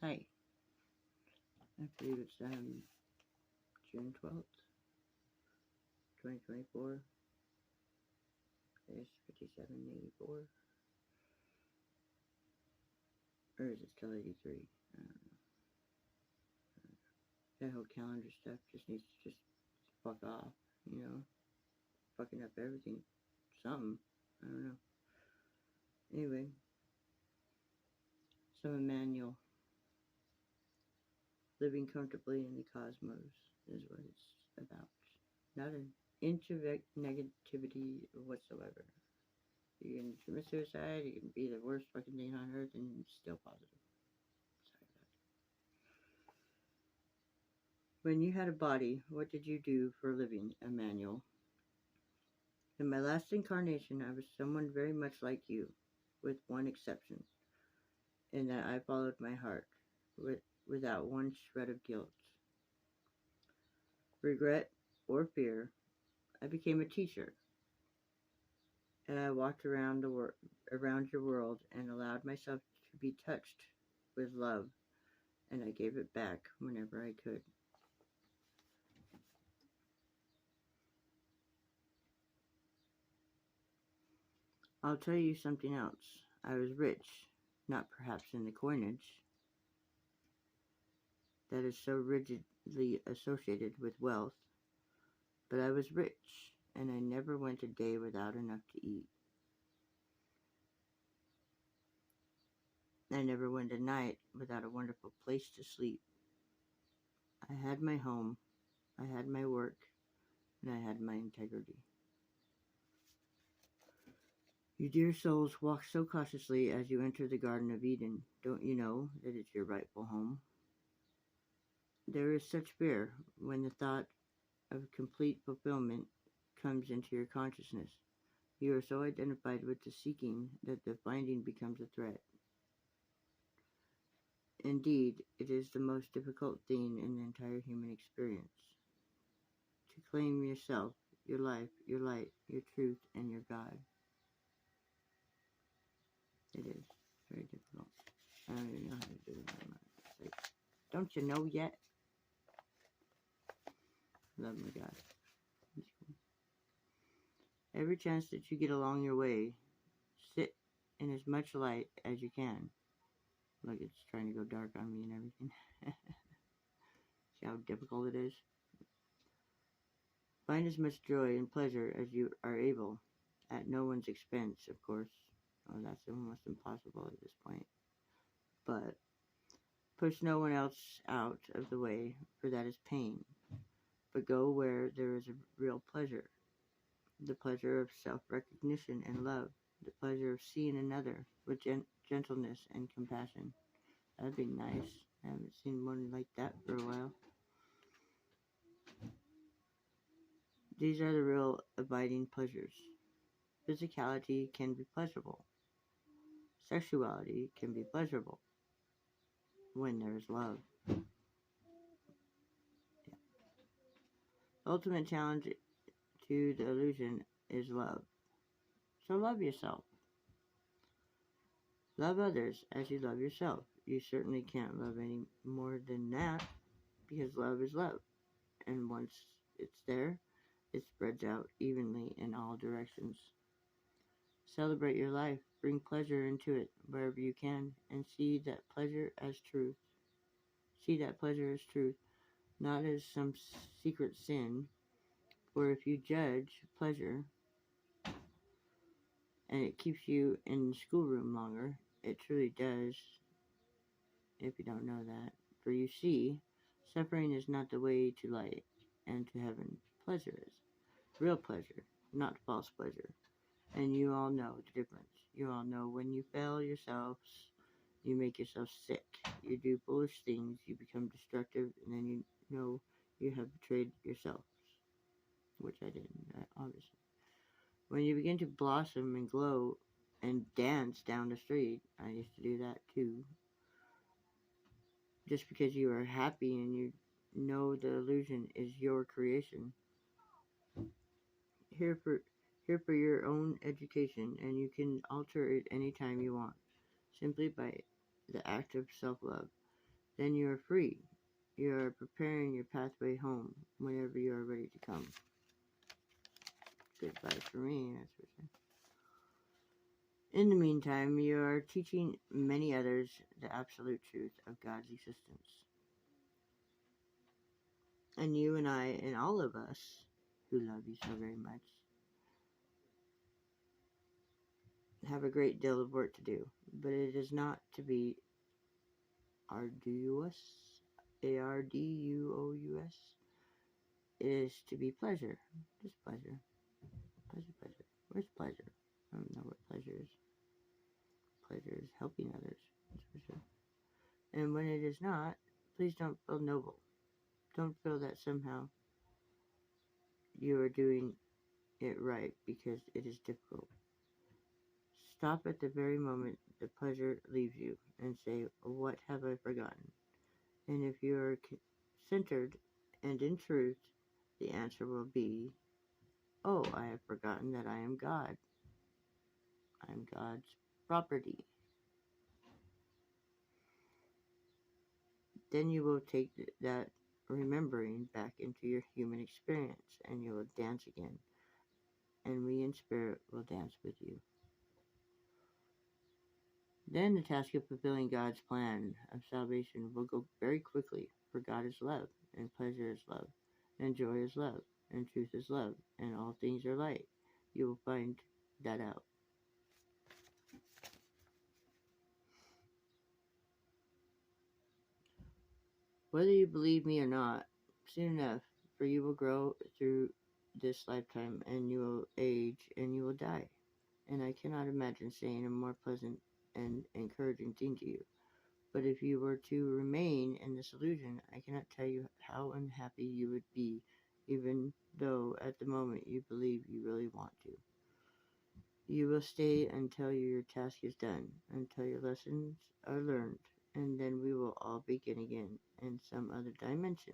Hi. I believe it's June 12th, 2024. It's 5784. Or is it still 83? I don't know. That whole calendar stuff just needs to just fuck off, you know? Fucking up everything. Something. I don't know. Anyway, so Emmanuel. Living comfortably in the cosmos is what it's about. Not an inch of negativity whatsoever. You can commit suicide, you can be the worst fucking thing on earth, and still positive. Sorry about that. When you had a body, what did you do for a living, Emmanuel? In my last incarnation, I was someone very much like you, with one exception, in that I followed my heart, without one shred of guilt, regret, or fear. I became a teacher, and I walked around around your world and allowed myself to be touched with love, and I gave it back whenever I could. I'll tell you something else. I was rich, not perhaps in the coinage that is so rigidly associated with wealth, but I was rich, and I never went a day without enough to eat. I never went a night without a wonderful place to sleep. I had my home, I had my work, and I had my integrity. You dear souls walk so cautiously as you enter the Garden of Eden. Don't you know that it's your rightful home? There is such fear when the thought of complete fulfillment comes into your consciousness. You are so identified with the seeking that the finding becomes a threat. Indeed, it is the most difficult thing in the entire human experience. To claim yourself, your life, your light, your truth, and your God. It is very difficult. I don't even know how to do it. It's like, don't you know yet? Love my God. Every chance that you get along your way, sit in as much light as you can. Look, it's trying to go dark on me and everything. See how difficult it is? Find as much joy and pleasure as you are able, at no one's expense, of course. Oh, that's almost impossible at this point. But push no one else out of the way, for that is pain. But go where there is a real pleasure. The pleasure of self-recognition and love. The pleasure of seeing another with gentleness and compassion. That'd be nice. I haven't seen one like that for a while. These are the real abiding pleasures. Physicality can be pleasurable. Sexuality can be pleasurable when there is love. Yeah. The ultimate challenge to the illusion is love. So love yourself. Love others as you love yourself. You certainly can't love any more than that, because love is love. And once it's there, it spreads out evenly in all directions. Celebrate your life. Bring pleasure into it wherever you can, and see that pleasure as truth. See that pleasure as truth, not as some secret sin. For if you judge pleasure, and it keeps you in the schoolroom longer, it truly does, if you don't know that. For you see, suffering is not the way to light and to heaven. Pleasure is. Real pleasure, not false pleasure. And you all know the difference. You all know when you fail yourselves, you make yourself sick. You do foolish things, you become destructive, and then you know you have betrayed yourself. Which I didn't, obviously. When you begin to blossom and glow and dance down the street, I used to do that too. Just because you are happy and you know the illusion is your creation. Here for your own education, and you can alter it anytime you want, simply by the act of self-love. then you are free. You are preparing your pathway home whenever you are ready to come. Good advice for me, that's for sure. In the meantime, you are teaching many others the absolute truth of God's existence. And you and I and all of us who love you so very much have a great deal of work to do, but it is not to be arduous, Ardous. It is to be pleasure, just pleasure, pleasure. Where's pleasure? I don't know what pleasure is. Pleasure is helping others, that's for sure. And when it is not, please don't feel noble. Don't feel that somehow you are doing it right because it is difficult. Stop at the very moment the pleasure leaves you and say, what have I forgotten? And if you are centered and in truth, the answer will be, oh, I have forgotten that I am God. I am God's property. Then you will take that remembering back into your human experience and you will dance again. And we in spirit will dance with you. Then the task of fulfilling God's plan of salvation will go very quickly, for God is love, and pleasure is love, and joy is love, and truth is love, and all things are light. You will find that out. Whether you believe me or not, soon enough, for you will grow through this lifetime, and you will age, and you will die. And I cannot imagine saying a more pleasant and encouraging thing to you. But if you were to remain in this illusion, I cannot tell you how unhappy you would be, even though at the moment you believe you really want to. You will stay until your task is done, until your lessons are learned, and then we will all begin again in some other dimension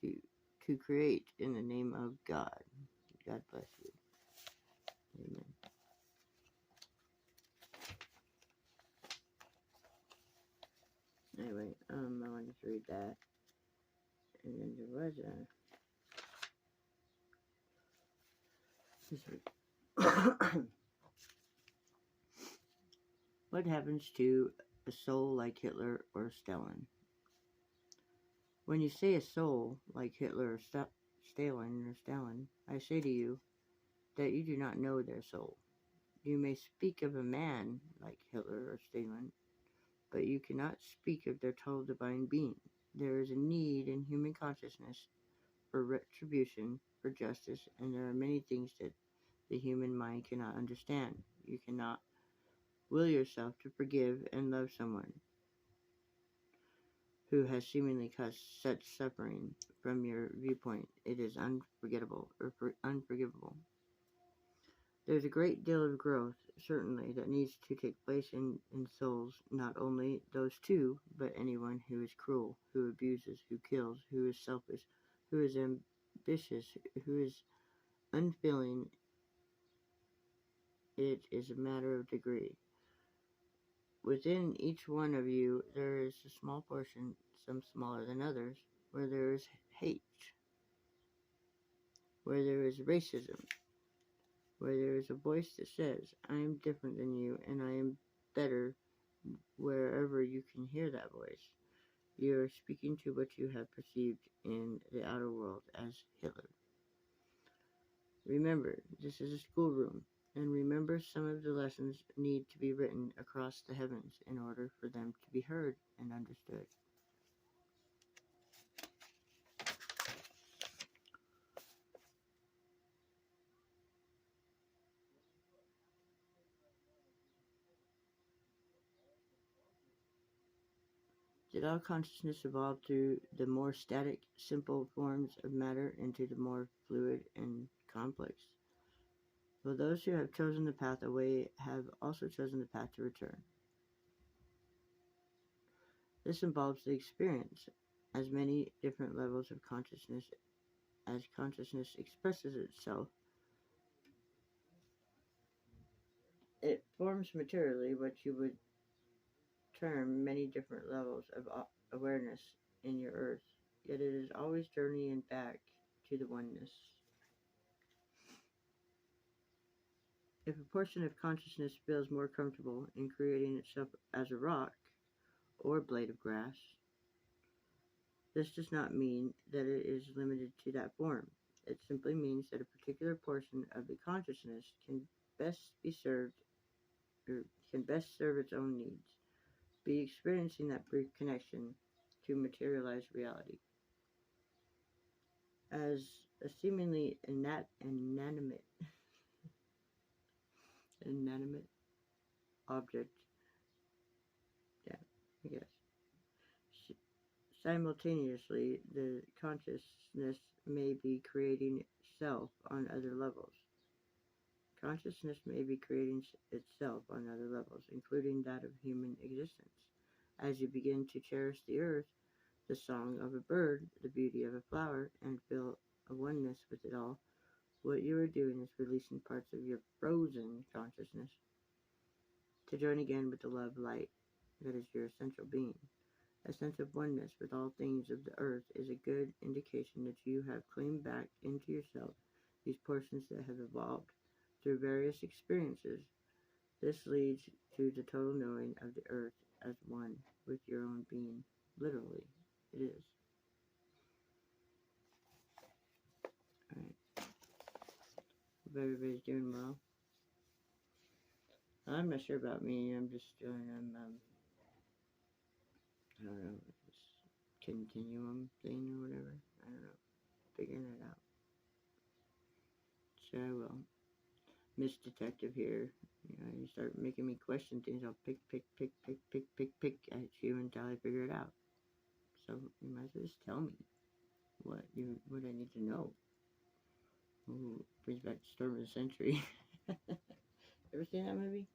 to create in the name of God. God bless you. Amen. Anyway, I wanted to read that. And then there was what happens to a soul like Hitler or Stalin? When you say a soul like Hitler or Stalin, I say to you that you do not know their soul. You may speak of a man like Hitler or Stalin, but you cannot speak of their total divine being. There is a need in human consciousness for retribution, for justice, and there are many things that the human mind cannot understand. You cannot will yourself to forgive and love someone who has seemingly caused such suffering. From your viewpoint, it is unforgettable or unforgivable. There's a great deal of growth, certainly, that needs to take place in souls, not only those two, but anyone who is cruel, who abuses, who kills, who is selfish, who is ambitious, who is unfeeling. It is a matter of degree. Within each one of you, there is a small portion, some smaller than others, where there is hate, where there is racism, where there is a voice that says, I am different than you and I am better. Wherever you can hear that voice, you are speaking to what you have perceived in the outer world as Hitler. Remember, this is a schoolroom, and remember some of the lessons need to be written across the heavens in order for them to be heard and understood. Did all consciousness evolve through the more static, simple forms of matter into the more fluid and complex? Well, those who have chosen the path away have also chosen the path to return. This involves the experience as many different levels of consciousness as consciousness expresses itself. It forms materially what you would term many different levels of awareness in your earth, yet it is always journeying back to the oneness. If a portion of consciousness feels more comfortable in creating itself as a rock or blade of grass, this does not mean that it is limited to that form. It simply means that a particular portion of the consciousness can best be served or can best serve its own needs, be experiencing that brief connection to materialized reality. As a seemingly inanimate object, yeah, I guess. Simultaneously, the consciousness may be creating self on other levels. Consciousness may be creating itself on other levels, including that of human existence. As you begin to cherish the earth, the song of a bird, the beauty of a flower, and feel a oneness with it all, what you are doing is releasing parts of your frozen consciousness to join again with the love light that is your essential being. A sense of oneness with all things of the earth is a good indication that you have claimed back into yourself these portions that have evolved through various experiences. This leads to the total knowing of the earth as one with your own being. Literally, it is. Alright. Hope everybody's doing well. I'm not sure about me. I'm just doing I don't know, this continuum thing or whatever. I don't know. Figuring it out. So I will. Miss Detective here. You know, you start making me question things, I'll pick at you until I figure it out. So you might as well just tell me what I need to know. Ooh, brings back Storm of the Century. Ever seen that movie?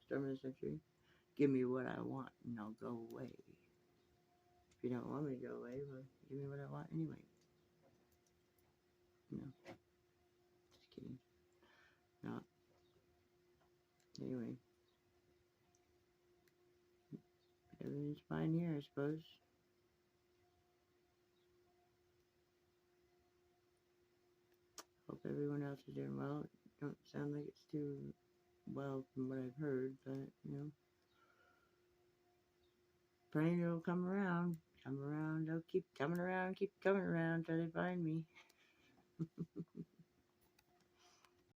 Storm of the Century? Give me what I want and I'll go away. If you don't want me to go away, well, give me what I want anyway. No. Just kidding. No. Anyway. Everything's fine here, I suppose. Hope everyone else is doing well. It don't sound like it's too well from what I've heard, but, you know. Praying it'll come around. Come around. They'll keep coming around till they find me.